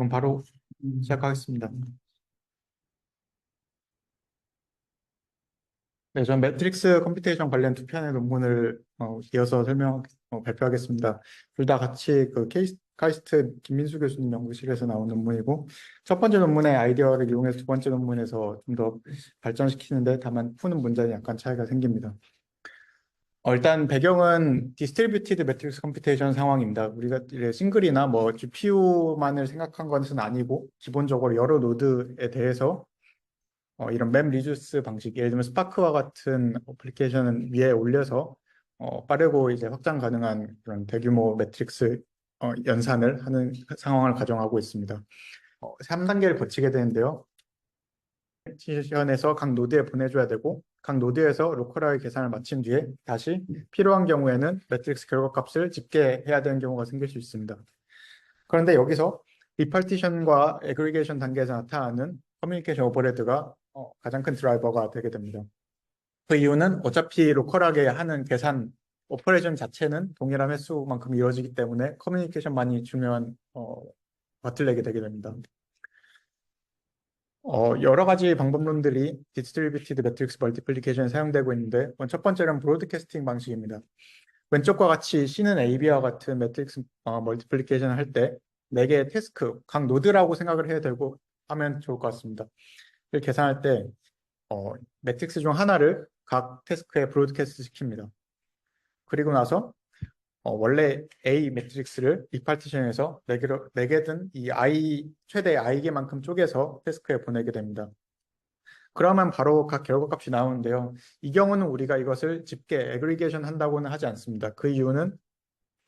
그럼 바로 시작하겠습니다. 네, 전 매트릭스 컴퓨테이션 관련 두 편의 논문을 이어서 발표하겠습니다. 둘 다 같이 그 카이스트 김민수 교수님 연구실에서 나온 논문이고, 첫 번째 논문의 아이디어를 이용해서 두 번째 논문에서 좀 더 발전시키는데 다만 푸는 문제는 약간 차이가 생깁니다. 일단 배경은 디스트리뷰티드 매트릭스 컴퓨테이션 상황입니다. 우리가 이제 싱글이나 뭐 GPU만을 생각한 것은 아니고 기본적으로 여러 노드에 대해서 이런 맵 리듀스 방식, 예를 들면 스파크와 같은 어플리케이션을 위에 올려서 빠르고 이제 확장 가능한 그런 대규모 매트릭스 연산을 하는 상황을 가정하고 있습니다. 3단계를 거치게 되는데요. 시션에서 각 노드에 보내줘야 되고 각 노드에서 로컬하게 계산을 마친 뒤에 다시 필요한 경우에는 매트릭스 결과값을 집계해야 되는 경우가 생길 수 있습니다. 그런데 여기서 리파티션과 애그리게이션 단계에서 나타나는 커뮤니케이션 오버레드가 가장 큰 드라이버가 되게 됩니다. 그 이유는 어차피 로컬하게 하는 계산 오퍼레이션 자체는 동일한 횟수만큼 이루어지기 때문에 커뮤니케이션만이 중요한 바틀렉이 되게 됩니다. 여러 가지 방법론들이 디스트리뷰티드 매트릭스 멀티플리케이션에 사용되고 있는데 첫 번째는 브로드캐스팅 방식입니다. 왼쪽과 같이 C는 AB와 같은 매트릭스 멀티플리케이션을 할 때 4개의 태스크, 각 노드라고 생각을 해야 되고 하면 좋을 것 같습니다. 이를 계산할 때 매트릭스 중 하나를 각 태스크에 브로드캐스트 시킵니다. 그리고 나서 원래 A 매트릭스를 리파티션에서 4개든 이 최대 i개만큼 쪼개서 태스크에 보내게 됩니다. 그러면 바로 각 결과값이 나오는데요. 이 경우는 우리가 이것을 집계, 애그리게이션 한다고는 하지 않습니다. 그 이유는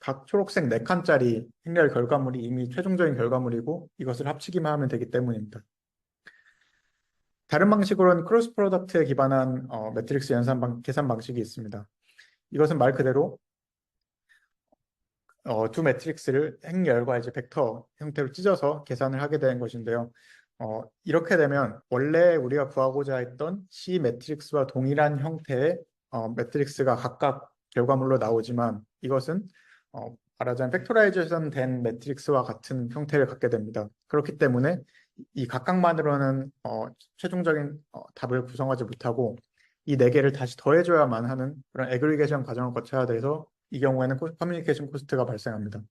각 초록색 4칸짜리 행렬 결과물이 이미 최종적인 결과물이고 이것을 합치기만 하면 되기 때문입니다. 다른 방식으로는 크로스 프로덕트에 기반한 매트릭스 계산 방식이 있습니다. 이것은 말 그대로 두 매트릭스를 행렬과 이제 벡터 형태로 찢어서 계산을 하게 되는 것인데요. 이렇게 되면 원래 우리가 구하고자 했던 C 매트릭스와 동일한 형태의 매트릭스가 각각 결과물로 나오지만 이것은 말하자면 팩토라이제이션 된 매트릭스와 같은 형태를 갖게 됩니다. 그렇기 때문에 이 각각만으로는 최종적인 답을 구성하지 못하고 이 4개를 다시 더해줘야만 하는 그런 애그리게이션 과정을 거쳐야 돼서 이 경우에는 커뮤니케이션 코스트가 발생합니다.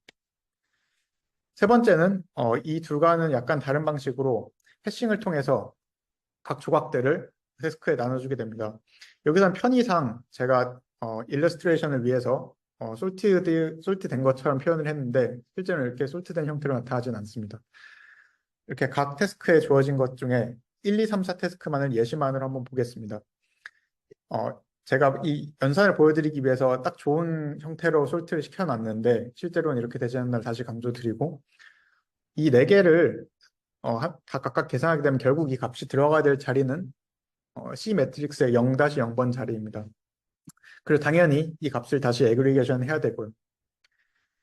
세 번째는 이 둘과는 약간 다른 방식으로 해싱을 통해서 각 조각들을 태스크에 나눠주게 됩니다. 여기서는 편의상 제가 일러스트레이션을 위해서 솔트된 것처럼 표현을 했는데 실제로 이렇게 솔트된 형태로 나타나진 않습니다. 이렇게 각 태스크에 주어진 것 중에 1, 2, 3, 4 태스크만을 예시만으로 한번 보겠습니다. 제가 이 연산을 보여드리기 위해서 딱 좋은 형태로 솔트를 시켜놨는데 실제로는 이렇게 되지 않는 날 다시 강조드리고 이 4개를 다 각각 계산하게 되면 결국 이 값이 들어가야 될 자리는 C 매트릭스의 0-0번 자리입니다. 그리고 당연히 이 값을 다시 애그리게이션 해야 되고요.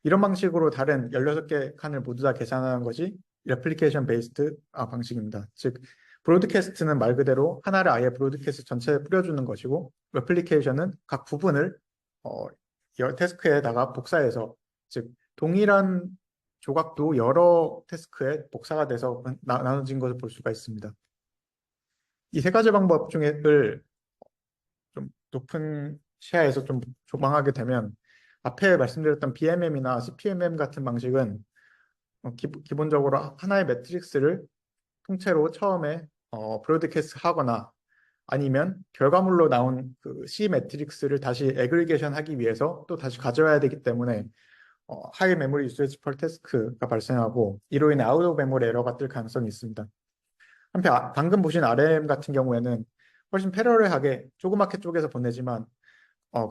이런 방식으로 다른 16개 칸을 모두 다 계산하는 것이 레플리케이션 베이스드 방식입니다. 즉 브로드캐스트는 말 그대로 하나를 아예 브로드캐스트 전체에 뿌려주는 것이고 레플리케이션은 각 부분을 태스크에다가 복사해서 즉 동일한 조각도 여러 태스크에 복사가 돼서 나눠진 것을 볼 수가 있습니다. 이 세 가지 방법 중에를 좀 높은 시야에서 좀 조망하게 되면 앞에 말씀드렸던 BMM이나 CPMM 같은 방식은 기본적으로 하나의 매트릭스를 통째로 처음에 브로드캐스트 하거나 아니면 결과물로 나온 그 C 매트릭스를 다시 애그리게이션 하기 위해서 또 다시 가져와야 되기 때문에 하이 메모리 유세지 펄 태스크가 발생하고 이로 인해 아웃 오브 메모리 에러가 뜰 가능성이 있습니다. 한편 방금 보신 RM 같은 경우에는 훨씬 패러럴하게 조그맣게 쪼개서 보내지만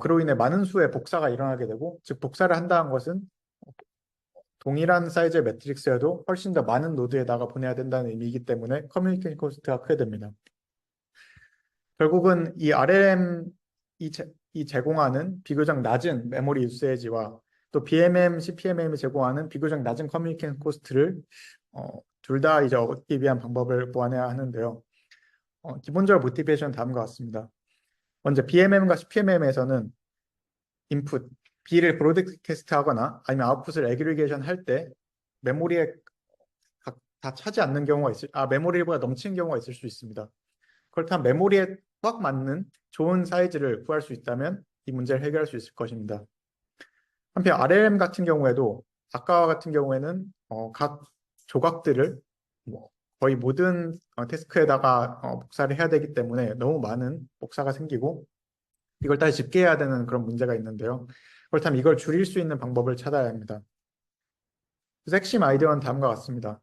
그로 인해 많은 수의 복사가 일어나게 되고 즉 복사를 한다는 것은 동일한 사이즈의 매트릭스여도 훨씬 더 많은 노드에다가 보내야 된다는 의미이기 때문에 커뮤니케이션 코스트가 크게 됩니다. 결국은 이 RLM이 제공하는 비교적 낮은 메모리 유세지와 또 BMM, CPMM이 제공하는 비교적 낮은 커뮤니케이션 코스트를 둘 다 이제 얻기 위한 방법을 보완해야 하는데요. 기본적으로 모티베이션 다음과 같습니다. 먼저 BMM과 CPMM에서는 인풋 B를 브로드캐스트 하거나 아니면 아웃풋을 애그리게이션 할 때 메모리에 다 차지 않는 경우가 메모리가 넘치는 경우가 있을 수 있습니다. 그렇다면 메모리에 딱 맞는 좋은 사이즈를 구할 수 있다면 이 문제를 해결할 수 있을 것입니다. 한편 RLM 같은 경우에도 아까와 같은 경우에는 각 조각들을 뭐 거의 모든 태스크에다가 복사를 해야 되기 때문에 너무 많은 복사가 생기고 이걸 다시 집계해야 되는 그런 문제가 있는데요. 그렇다면 이걸 줄일 수 있는 방법을 찾아야 합니다. 그래서 핵심 아이디어는 다음과 같습니다.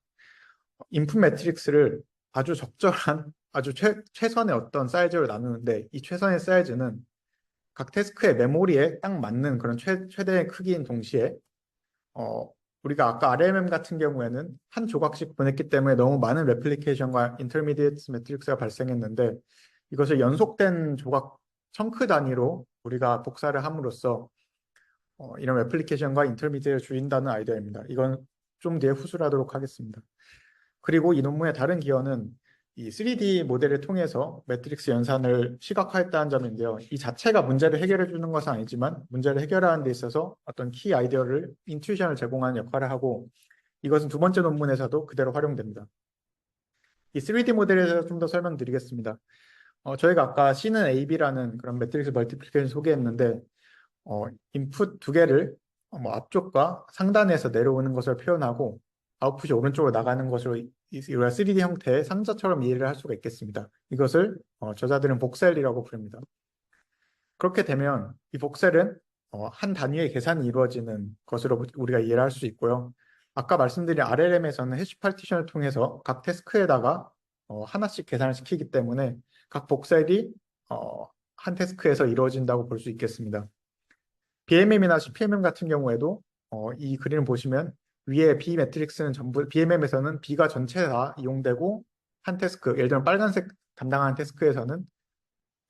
인풋 매트릭스를 아주 적절한 아주 최선의 어떤 사이즈로 나누는데 이 최선의 사이즈는 각 태스크의 메모리에 딱 맞는 그런 최대의 크기인 동시에 어, 우리가 아까 RMM 같은 경우에는 한 조각씩 보냈기 때문에 너무 많은 레플리케이션과 인터미디에이트 매트릭스가 발생했는데 이것을 연속된 조각 청크 단위로 우리가 복사를 함으로써 이런 레플리케이션과 인터미디에이트를 줄인다는 아이디어입니다. 이건 좀 뒤에 후술하도록 하겠습니다. 그리고 이 논문의 다른 기여는 이 3D 모델을 통해서 매트릭스 연산을 시각화했다는 점인데요. 이 자체가 문제를 해결해 주는 것은 아니지만 문제를 해결하는 데 있어서 어떤 키 아이디어를, 인투이션을 제공하는 역할을 하고 이것은 두 번째 논문에서도 그대로 활용됩니다. 이 3D 모델에 대해서 좀 더 설명드리겠습니다. 저희가 아까 C는 AB라는 그런 매트릭스 멀티플리케이션 소개했는데 인풋 두 개를 뭐 앞쪽과 상단에서 내려오는 것을 표현하고 아웃풋이 오른쪽으로 나가는 것으로 우리가 3D 형태의 상자처럼 이해를 할 수가 있겠습니다. 이것을 저자들은 복셀이라고 부릅니다. 그렇게 되면 이 복셀은 한 단위의 계산이 이루어지는 것으로 우리가 이해를 할 수 있고요. 아까 말씀드린 RLM에서는 해시 파티션을 통해서 각 태스크에다가 하나씩 계산을 시키기 때문에 각 복셀이 한 태스크에서 이루어진다고 볼 수 있겠습니다. BMM이나 CPMM 같은 경우에도 이 그림을 보시면 위에 B 매트릭스는 전부 BMM에서는 B가 전체 다 이용되고 한 태스크, 예를 들면 빨간색 담당하는 태스크에서는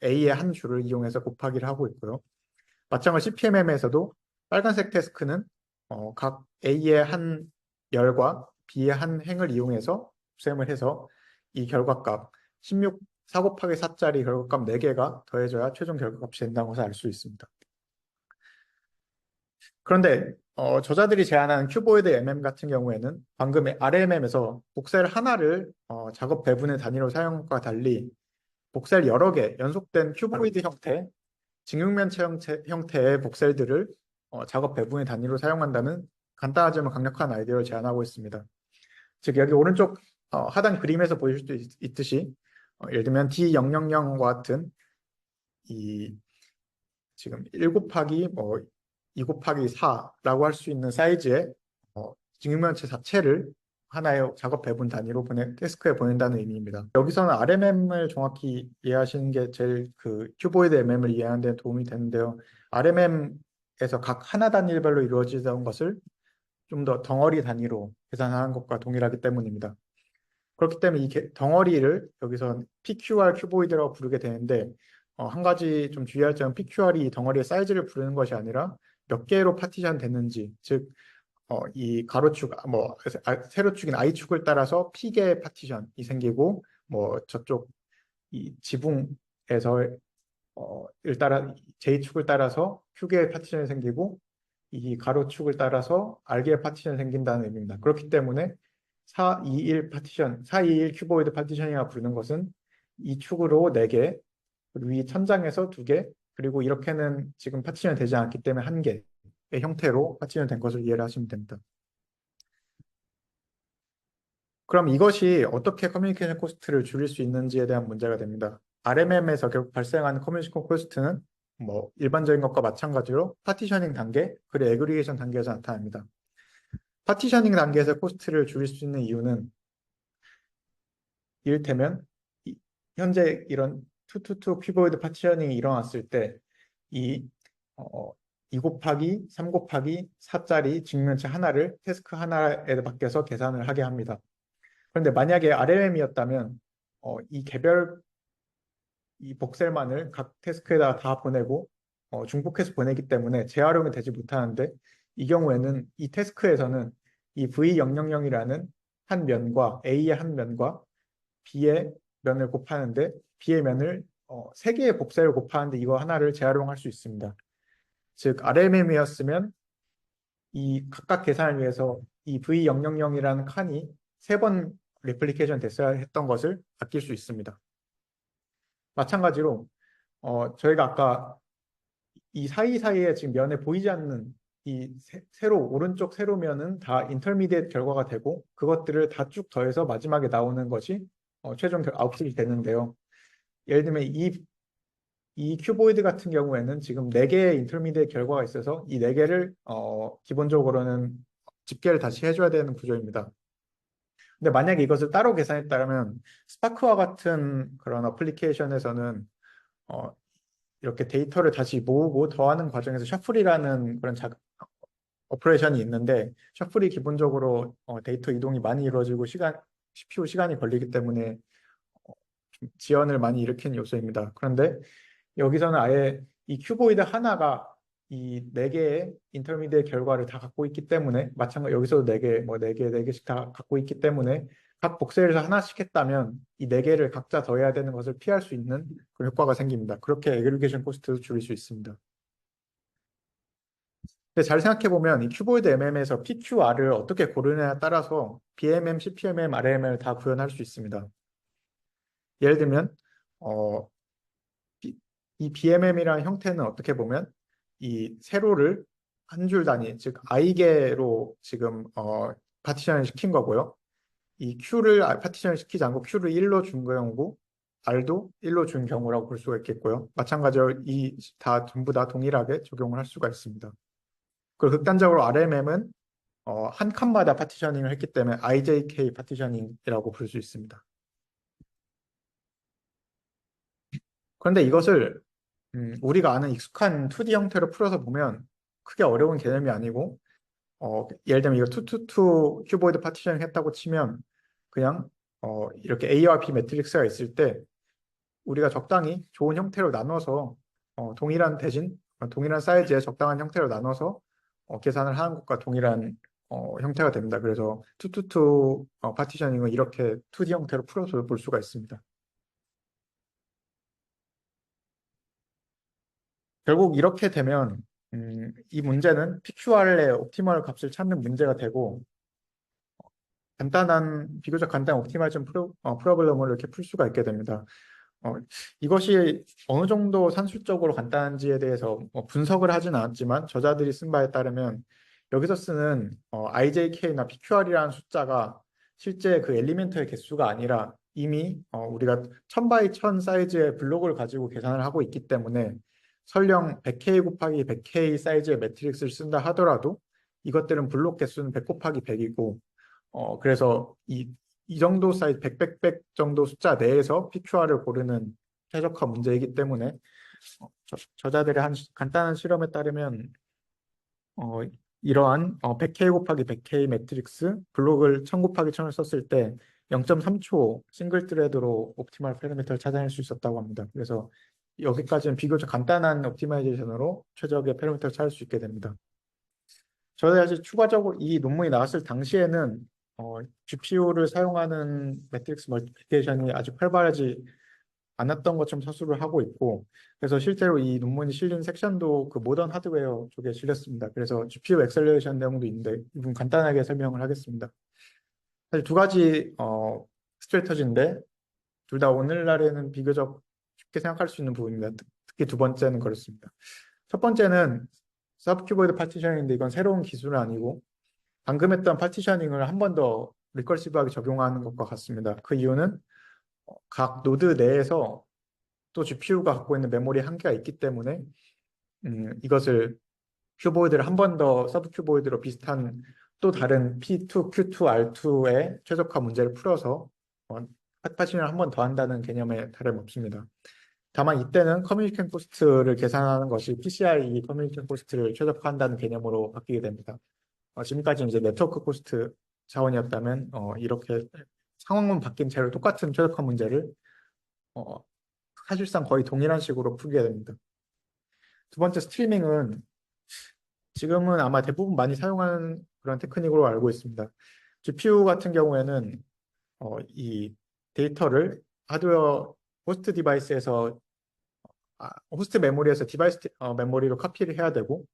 A의 한 줄을 이용해서 곱하기를 하고 있고요. 마찬가지 CPMM에서도 빨간색 태스크는 각 A의 한 열과 B의 한 행을 이용해서 곱셈을 해서 이 결과값 16, 4 곱하기 4짜리 결과값 4개가 더해져야 최종 결과값이 된다는 것을 알 수 있습니다. 그런데 저자들이 제안한 큐보이드 MM 같은 경우에는 방금 RMM에서 복셀 하나를 작업 배분의 단위로 사용한 것과 달리 복셀 여러 개 연속된 큐보이드 형태, 직육면체 형태의 복셀들을 작업 배분의 단위로 사용한다는 간단하지만 강력한 아이디어를 제안하고 있습니다. 즉 여기 오른쪽 하단 그림에서 보실 수 있듯이 예를 들면 D000과 같은 이 지금 1 곱하기 2 곱하기 4라고 할 수 있는 사이즈의 직육면체 자체를 하나의 작업 배분 단위로 태스크에 보낸다는 의미입니다. 여기서는 RMM을 정확히 이해하시는 게 제일 큐보이드 MM을 이해하는 데 도움이 되는데요. RMM에서 각 하나 단위별로 이루어지던 것을 좀 더 덩어리 단위로 계산하는 것과 동일하기 때문입니다. 그렇기 때문에 이 덩어리를 여기서 PQR 큐보이드라고 부르게 되는데 한 가지 좀 주의할 점은 PQR이 덩어리의 사이즈를 부르는 것이 아니라 몇 개로 파티션 됐는지, 즉 이 가로축, 세로축인 I축을 따라서 P개의 파티션이 생기고 저쪽 이 지붕에서 J축을 따라서 Q개의 파티션이 생기고 이 가로축을 따라서 R개의 파티션이 생긴다는 의미입니다. 그렇기 때문에 421 파티션, 421 큐보이드 파티션이라 부르는 것은 이 축으로 4개, 그리고 이 천장에서 2개, 그리고 이렇게는 지금 파티션이 되지 않기 때문에 1개의 형태로 파티션 된 것을 이해를 하시면 됩니다. 그럼 이것이 어떻게 커뮤니케이션 코스트를 줄일 수 있는지에 대한 문제가 됩니다. RMM에서 결국 발생하는 커뮤니케이션 코스트는 일반적인 것과 마찬가지로 파티셔닝 단계, 그리고 애그리게이션 단계에서 나타납니다. 파티셔닝 단계에서 코스트를 줄일 수 있는 이유는 이를테면 현재 이런 222 큐보이드 파티셔닝이 일어났을 때 이 2 곱하기 3 곱하기 4짜리 직면체 하나를 태스크 하나에 밖에서 계산을 하게 합니다. 그런데 만약에 RMM이었다면 이 복셀만을 각 태스크에다가 다 보내고 중복해서 보내기 때문에 재활용이 되지 못하는데 이 경우에는 이 태스크에서는 이 V000이라는 한 면과 A의 한 면과 B의 면을 곱하는데 B의 면을 3개의 복셀을 곱하는데 이거 하나를 재활용할 수 있습니다. 즉 RMM이었으면 이 각각 계산을 위해서 이 V000이라는 칸이 3번 레플리케이션 됐어야 했던 것을 아낄 수 있습니다. 마찬가지로 저희가 아까 이 사이사이에 지금 면에 보이지 않는 이 세로 오른쪽 세로면은 다 인터미디에이트 결과가 되고 그것들을 다 쭉 더해서 마지막에 나오는 것이 최종 아웃풋이 되는데요. 예를 들면 이 큐보이드 같은 경우에는 지금 4개의 인터미디에이트 결과가 있어서 이 4개를 기본적으로는 집계를 다시 해줘야 되는 구조입니다. 근데 만약에 이것을 따로 계산했다면 스파크와 같은 그런 어플리케이션에서는 어, 이렇게 데이터를 다시 모으고 더하는 과정에서 셔플이라는 그런 오퍼레이션이 있는데 셔플이 기본적으로 데이터 이동이 많이 이루어지고 CPU 시간이 걸리기 때문에 좀 지연을 많이 일으키는 요소입니다. 그런데 여기서는 아예 이 큐보이드 하나가 이 4개의 인터미디의 결과를 다 갖고 있기 때문에 마찬가지 여기서도 4개, 뭐 4개, 4개씩 다 갖고 있기 때문에 각 복셀에서 하나씩 했다면 이 4개를 각자 더해야 되는 것을 피할 수 있는 그런 효과가 생깁니다. 그렇게 애그리게이션 코스트도 줄일 수 있습니다. 근데 잘 생각해 보면 이 큐보이드 MM에서 PQR을 어떻게 고르느냐에 따라서 BMM, CPMM, RMM을 다 구현할 수 있습니다. 예를 들면 어, 이 BMM이라는 형태는 어떻게 보면 이 세로를 한 줄 단위, 즉 i개로 지금 파티션을 시킨 거고요. 이 Q를 파티션을 시키지 않고 Q를 1로 준 경우고 R도 1로 준 경우라고 볼 수가 있겠고요. 마찬가지로 이 다 전부 다 동일하게 적용을 할 수가 있습니다. 그리고 극단적으로 RMM은 한 칸마다 파티셔닝을 했기 때문에 IJK 파티셔닝이라고 부를 수 있습니다. 그런데 이것을 우리가 아는 익숙한 2D 형태로 풀어서 보면 크게 어려운 개념이 아니고 예를 들면 이거 222 큐보이드 파티셔닝 했다고 치면 그냥 이렇게 A와 B 매트릭스가 있을 때 우리가 적당히 좋은 형태로 나눠서 동일한 사이즈의 적당한 형태로 나눠서 계산을 하는 것과 동일한 형태가 됩니다. 그래서 222 파티셔닝은 이렇게 2D 형태로 풀어서 볼 수가 있습니다. 결국 이렇게 되면 이 문제는 PQR의 옵티멀 값을 찾는 문제가 되고 비교적 간단한 옵티마이징 프로블럼을 이렇게 풀 수가 있게 됩니다. 이것이 어느 정도 산술적으로 간단한지에 대해서 분석을 하진 않았지만 저자들이 쓴 바에 따르면 여기서 쓰는 IJK나 PQR이라는 숫자가 실제 그 엘리멘트의 개수가 아니라 이미 우리가 1000 x 1000 사이즈의 블록을 가지고 계산을 하고 있기 때문에 설령 100K 곱하기 100K 사이즈의 매트릭스를 쓴다 하더라도 이것들은 블록 개수는 100 곱하기 100이고 그래서 이 정도 사이즈 100 정도 숫자 내에서 PQR을 고르는 최적화 문제이기 때문에 저자들의 한 간단한 실험에 따르면 어, 이러한 100K 곱하기 100K 매트릭스 블록을 1000 곱하기 1000을 썼을 때 0.3초 싱글 트레드로 옵티멀 파라미터를 찾아낼 수 있었다고 합니다. 그래서 여기까지는 비교적 간단한 옵티마이제이션으로 최적의 파라미터를 찾을 수 있게 됩니다. 저는 사실 추가적으로 이 논문이 나왔을 당시에는 GPU를 사용하는 매트릭스 멀티플리케이션이 아직 활발하지 않았던 것처럼 서술을 하고 있고 그래서 실제로 이 논문이 실린 섹션도 그 모던 하드웨어 쪽에 실렸습니다. 그래서 GPU 엑셀러레이션 내용도 있는데 이 부분 간단하게 설명을 하겠습니다. 사실 두 가지 스트래터지인데 둘 다 오늘날에는 비교적 쉽게 생각할 수 있는 부분입니다. 특히 두 번째는 그렇습니다. 첫 번째는 서브큐보이드 파티셔닝인데 이건 새로운 기술은 아니고 방금 했던 파티셔닝을 한 번 더 리커시브하게 적용하는 것과 같습니다. 그 이유는 각 노드 내에서 또 GPU가 갖고 있는 메모리 한계가 있기 때문에 이것을 큐보이드를 한 번 더 서브 큐보이드로 비슷한 또 다른 P2, Q2, R2의 최적화 문제를 풀어서 파티션을 한 번 더 한다는 개념에 다름없습니다. 다만 이때는 커뮤니케이션 코스트를 계산하는 것이 PCI 커뮤니케이션 코스트를 최적화한다는 개념으로 바뀌게 됩니다. 지금까지 이제 네트워크 코스트 차원이었다면 이렇게 상황만 바뀐 채로 똑같은 최적화 문제를 어, 사실상 거의 동일한 식으로 풀게 됩니다. 두 번째 스트리밍은 지금은 아마 대부분 많이 사용하는 그런 테크닉으로 알고 있습니다. GPU 같은 경우에는 이 데이터를 하드웨어 호스트 디바이스에서 호스트 메모리에서 디바이스 메모리로 카피를 해야 되고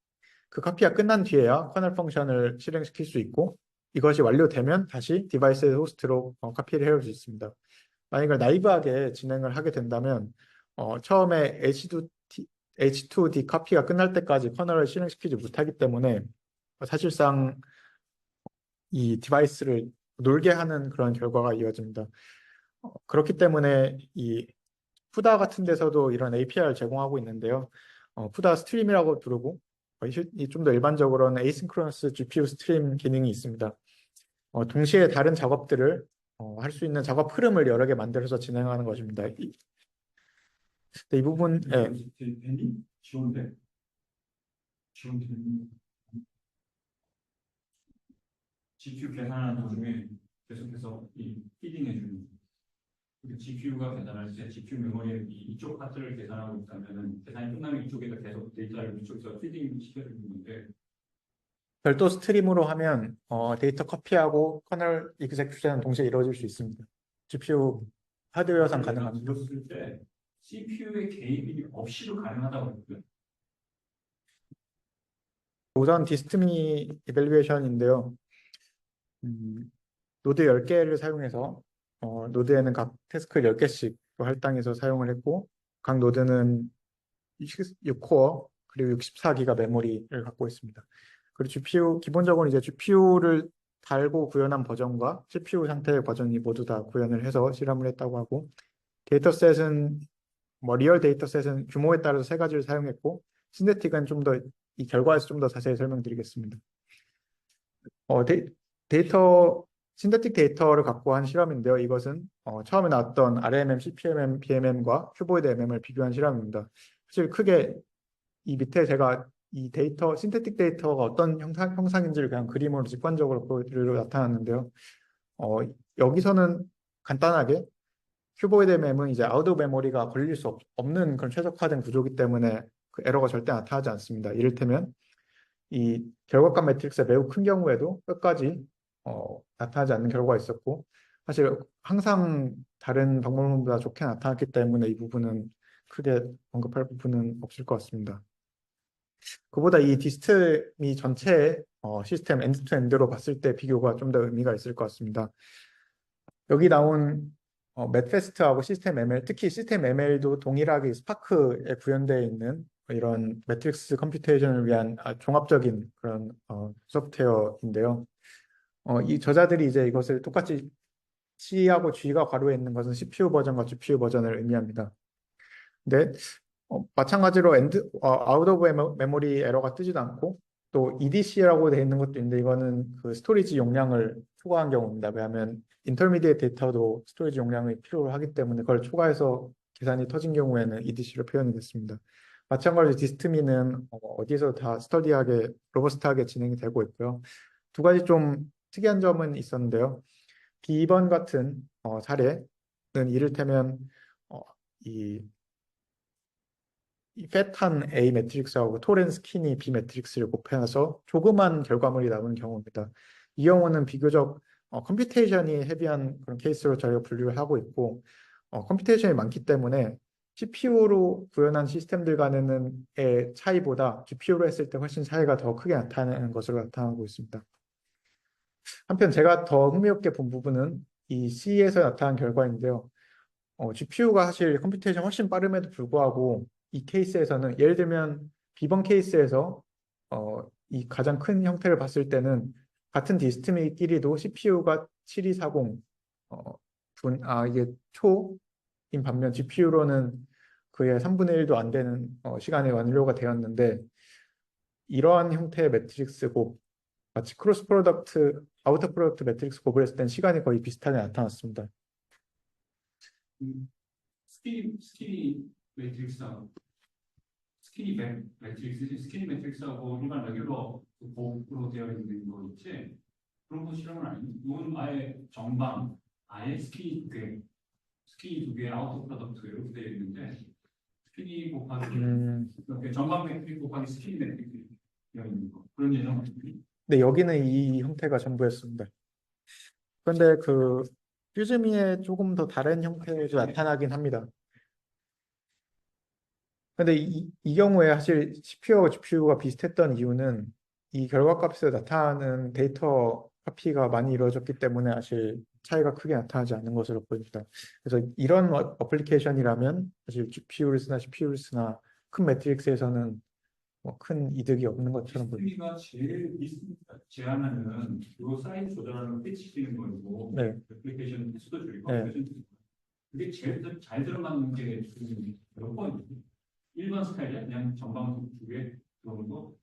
그 카피가 끝난 뒤에야 커널 펑션을 실행시킬 수 있고 이것이 완료되면 다시 디바이스의 호스트로 카피를 해올 수 있습니다. 만약 이걸 나이브하게 진행을 하게 된다면 처음에 H2D 카피가 끝날 때까지 커널을 실행시키지 못하기 때문에 사실상 이 디바이스를 놀게 하는 그런 결과가 이어집니다. 그렇기 때문에 이 푸다 같은 데서도 이런 API를 제공하고 있는데요. 푸다 스트림이라고 부르고 좀 더 일반적으로는 에이싱크로너스 GPU 스트림 기능이 있습니다. 동시에 다른 작업들을 할 수 있는 작업 흐름을 여러 개 만들어서 진행하는 것입니다. 이 부분, 예, 벤이 지원돼. 지원되는 GPU 계산하는 도중에 계속해서 이 피딩해 주는 GPU가 계산할 때 GPU 메모리에 이쪽 파트를 계산하고 있다면은 계산이 끝나면 이쪽에다 계속 데이터를 이쪽에서 피딩 시켜주는 건데 별도 스트림으로 하면 데이터 커피하고 커널 익세큐션은 동시에 이루어질 수 있습니다. GPU 하드웨어상 가능합니다. 들었을 때 CPU의 개입이 없이도 가능하다고 했고요. 우선 디스트미 이밸류에이션인데요. 노드 10개를 사용해서 노드에는 각 태스크 10개씩 할당해서 사용을 했고 각 노드는 6코어 그리고 64기가 메모리를 갖고 있습니다. 그리고 GPU 기본적으로 이제 GPU를 달고 구현한 버전과 CPU 상태의 버전이 모두 다 구현을 해서 실험을 했다고 하고 데이터셋은 리얼 데이터셋은 규모에 따라서 세 가지를 사용했고 신데틱은 좀 더 이 결과에서 좀 더 자세히 설명드리겠습니다. 데이터 신데틱 데이터를 갖고 한 실험인데요. 이것은 처음에 나왔던 RMM, CPMM, BMM과 큐보이드 MM을 비교한 실험입니다. 사실 크게 이 밑에 제가 이 데이터, 신테틱 데이터가 어떤 형상인지를 그냥 그림으로 직관적으로 보여드리려 나타났는데요. 여기서는 간단하게 큐보이드 MM은 이제 아웃 오브 메모리가 걸릴 수 없는 그런 최적화된 구조이기 때문에 그 에러가 절대 나타나지 않습니다. 이를테면 이 결과값 매트릭스가 매우 큰 경우에도 끝까지 나타나지 않는 결과가 있었고 사실 항상 다른 방법론보다 좋게 나타났기 때문에 이 부분은 크게 언급할 부분은 없을 것 같습니다. 그보다 이 디스트미 전체 시스템 엔드-투-엔드로 봤을 때 비교가 좀 더 의미가 있을 것 같습니다. 여기 나온 맷페스트하고 시스템 ML, 특히 시스템 ML도 동일하게 스파크에 구현되어 있는 이런 매트릭스 컴퓨테이션을 위한 종합적인 그런 소프트웨어인데요. 이 저자들이 이제 이것을 똑같이 C하고 G가 괄호에 있는 것은 CPU 버전과 GPU 버전을 의미합니다. 근데 마찬가지로 아웃 오브 메모리 에러가 뜨지도 않고 또 EDC라고 되어 있는 것도 있는데 이거는 그 스토리지 용량을 초과한 경우입니다. 왜냐하면 인터미디에이트 데이터도 스토리지 용량이 필요로 하기 때문에 그걸 초과해서 계산이 터진 경우에는 EDC로 표현이 됐습니다. 마찬가지로 디스트미는 어디서 다 스터디하게 로버스트하게 진행이 되고 있고요. 두 가지 좀 특이한 점은 있었는데요. B번 같은 사례는 이를테면 어, 이 팻한 A 매트릭스하고 토렌 스키니 B 매트릭스를 곱해서 조그만 결과물이 남은 경우입니다. 이 경우는 비교적 컴퓨테이션이 헤비한 그런 케이스로 저희가 분류를 하고 있고 컴퓨테이션이 많기 때문에 CPU로 구현한 시스템들 간의 차이보다 GPU로 했을 때 훨씬 차이가 더 크게 나타나는 것으로 나타나고 있습니다. 한편 제가 더 흥미롭게 본 부분은 이 C에서 나타난 결과인데요. GPU가 사실 컴퓨테이션 훨씬 빠름에도 불구하고 이 케이스에서는 예를 들면 B번 케이스에서 이 가장 큰 형태를 봤을 때는 같은 디스트미끼리도 CPU가 7240 이게 초인 반면 GPU로는 그의 3분의 1도 안 되는 시간에 완료가 되었는데 이러한 형태의 매트릭스 곱 마치 크로스 프로덕트 아우터 프로덕트 매트릭스 곱을 했을 땐 시간이 거의 비슷하게 나타났습니다. 스키니 매트릭스하고 스키니 매트릭스하고 일반 레귤러 곱으로 되어 있는 거 있지? 그런 거 실험은 아니고 이건 아예 정방 아예 스키니 두 개 아우터 프로덕트 이렇게 되어 있는데 스키니 곱하기 이렇게 정방 매트릭스 곱하기 스키니 매트릭스 되어 있는 거 그런 예정. 네, 여기는 이 형태가 전부였습니다. 그런데 그 퓨즈미의 조금 더 다른 형태로 나타나긴 합니다. 근데 이 경우에 사실 CPU와 GPU가 비슷했던 이유는 이 결과값에서 나타나는 데이터 카피가 많이 이루어졌기 때문에 사실 차이가 크게 나타나지 않는 것으로 보입니다. 그래서 이런 어플리케이션이라면 사실 GPU를 쓰나 CPU를 쓰나 큰 매트릭스에서는 뭐 큰 이득이 없는 것처럼 보입니다. 디스트리가 제일 제한하는 요 사이즈 조절하는 패치되는 거고 네, 애플리케이션 수도 줄이고 네. 그게 제일 잘 들어가는 게 몇 번이지? 1번 스타일이야? 그냥 전방 두개 들어오고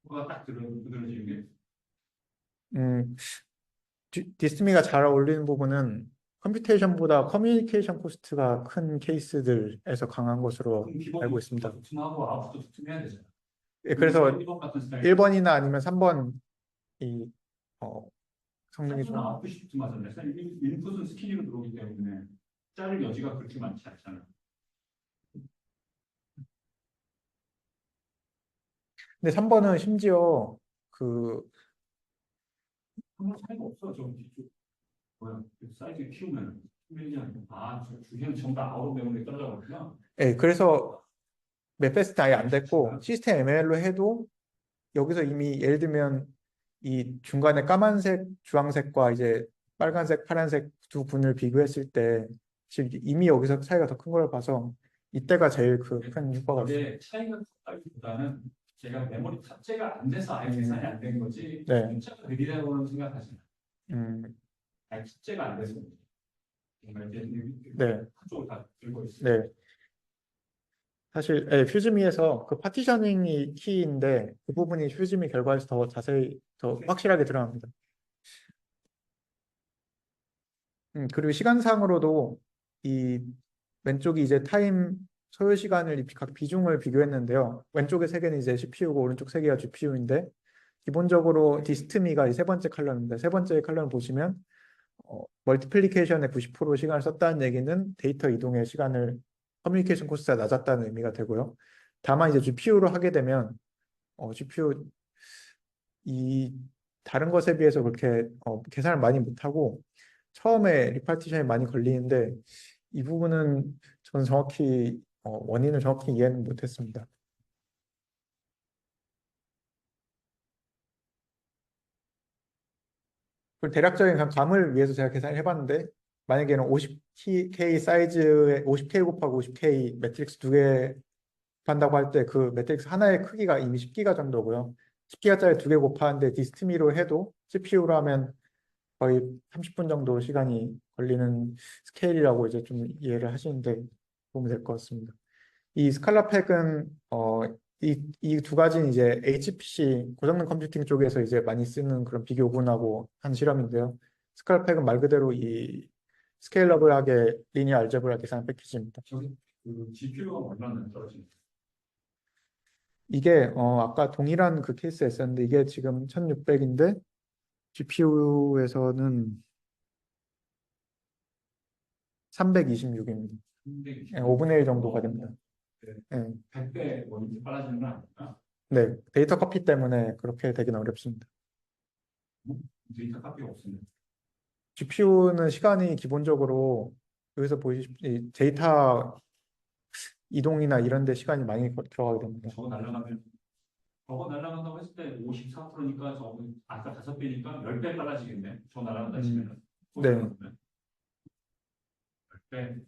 뭐가 딱 두드러지는 게 음, 디스미가 잘 어울리는 부분은 컴퓨테이션보다 커뮤니케이션 코스트가 큰 케이스들에서 강한 것으로 그럼 알고 기본이 있습니다. 두툼하고 아웃도 두툼해야 되잖아. 예, 그래서 1번 같은 스타일 1번이나 아니면 3번 이 성능이 사실은 좀 아웃풋이 두툼하잖아요. 사실 인풋은 스킬링으로 들어오기 때문에 자를 여지가 그렇게 많지 않잖아. 근데 3번은 심지어 그 아무 차이가 없어. 저 뒤쪽 뭐야 그 사이즈 키우면 1mm 아저 주변 전부 다 아웃 메모리 떨어져 버리면 예, 그래서 맵페스트 아예 안 됐고 시스템 ML로 해도 여기서 이미 예를 들면 이 중간에 까만색, 주황색과 이제 빨간색, 파란색 두 분을 비교했을 때 지금 이미 여기서 차이가 더 큰 걸 봐서 이때가 제일 그 큰 효과가 있습니다. 이게 차이가 크다기보다는 제가 메모리 탑재가 안 돼서 아예 계산이 안 된 거지 네, 숫자가 느리다고는 생각하지 마. 음, 아예 탑재가 안 돼서 정말 네, 한쪽을 다 들고 있어. 네. 사실 퓨즈미에서 그 파티셔닝이 키인데 그 부분이 퓨즈미 결과에서 더 자세히 더 확실하게 드러납니다. 그리고 시간상으로도 이 왼쪽이 이제 타임 소요 시간을 각 비중을 비교했는데요. 왼쪽의 세 개는 이제 CPU고 오른쪽 세 개가 GPU인데 기본적으로 디스트미가 이 세 번째 컬러입니다. 세 번째 컬러를 보시면 멀티플리케이션에 90% 시간을 썼다는 얘기는 데이터 이동의 시간을 커뮤니케이션 코스트가 낮았다는 의미가 되고요. 다만 이제 GPU로 하게 되면 GPU 이 다른 것에 비해서 그렇게 계산을 많이 못하고 처음에 리파티션이 많이 걸리는데 이 부분은 저는 정확히 원인을 정확히 이해는 못했습니다. 그 대략적인 감을 위해서 제가 계산을 해봤는데 만약에는 50K 사이즈의 50K 곱하기 50K 매트릭스 두 개 한다고 할 때 그 매트릭스 하나의 크기가 이미 10기가 정도고요. 10기가짜리 두 개 곱하는데 디스트미로 해도 CPU로 하면 거의 30분 정도 시간이 걸리는 스케일이라고 이제 좀 이해를 하시는데 도움이 될 것 같습니다. 이 스칼라팩은 이 두 가지는 이제 HPC 고성능 컴퓨팅 쪽에서 이제 많이 쓰는 그런 비교군하고 한 실험인데요. 스칼라팩은 말 그대로 이 스케일러블하게 리니어 알제브라 계산 패키지입니다. 저기 그 GPU가 얼마나 떨어지는 이게 아까 동일한 그 케이스였었는데 이게 지금 1600인데 GPU에서는 326입니다. 5분의 1 정도가 됩니다. 네. 100배 뭐 이렇게 빨라지는 건 아닐까? 네, 데이터 커피 때문에 그렇게 되긴 어렵습니다. 데이터 카피가 없으면 GPU는 시간이 기본적으로 여기서 보시다시피 데이터 이동이나 이런 데 시간이 많이 들어가게 됩니다. 저거 날아간다고 했을 때 54%니까 저거 아까 5배니까 10배 빨라지겠네. 저거 날아간다 음, 치면은 네. 10배